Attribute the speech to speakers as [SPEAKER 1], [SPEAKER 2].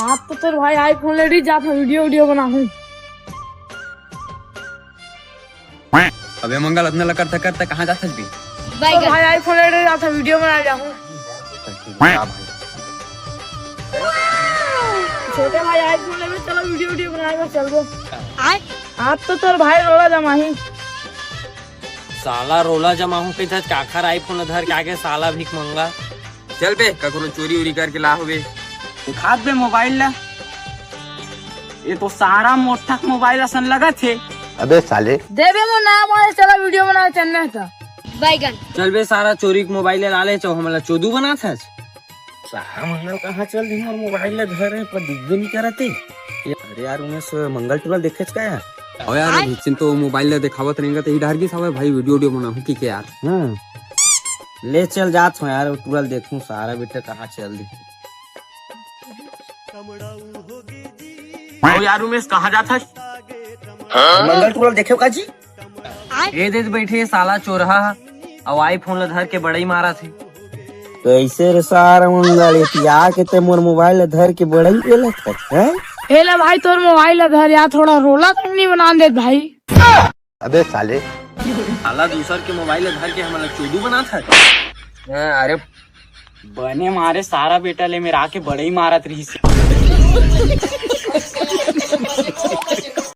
[SPEAKER 1] आप तो तेरे भाई आईफोन ले रही जाता वीडियो बनाऊं।
[SPEAKER 2] अबे मंगल इतना करता करता कहाँ जाता भी?
[SPEAKER 1] तो भाई आईफोन ले रही जाता वीडियो बना जाऊं। छोटे भाई आईफोन ले चलो वीडियो बनाएगा चल दो। आप तो तेरे भाई रोला जमा ही
[SPEAKER 3] साला रोला जमा हूँ के काखर आईफोन धर के आगे साला भीख मंगा।
[SPEAKER 2] चल बे ककरो चोरी उरी करके ला होबे।
[SPEAKER 3] दिखा दे मोबाइल ला। ये तो सारा मोटक मोबाइल असन लगा थे।
[SPEAKER 4] अबे साले
[SPEAKER 1] देवे मो ना मारे चलो वीडियो बना चलना था। बैगन
[SPEAKER 3] चल बे सारा चोरी के मोबाइल ला ले चो हमला चोदू बना था। सारा मंगल कहाँ चल रही और मोबाइल धर है पर दिख भी नहीं करते। अरे यार उन्हें मंगल टूरल देखे का यार।
[SPEAKER 2] ओ यार निश्चिंत तो मोबाइल दिखावत रहेगा तो इधर की सब भाई वीडियो बनाऊं की यार।
[SPEAKER 3] ले चल जात हूँ यार टूरल देखूं सारा बेटा कहाँ चल दी। ओ यार उमेश कहाँ जाता है? मंगल टूरल देखे का जी? ये देख बैठे साला चोरहा और आईफोन धर के बड़ई मारा थे। कैसे रे सारा मंगल के ते मोर मोबाइल धर के बड़ई पे लगता है।
[SPEAKER 1] हेला भाई तोर मोबाइल धर यार थोड़ा रोला तो नहीं बना दे भाई।
[SPEAKER 4] अबे साले
[SPEAKER 3] साला दूसर के मोबाइल धर के हमारा चोदू बना था। अरे बने मारे सारा बेटा ले मेरा के बड़े ही मारत रही।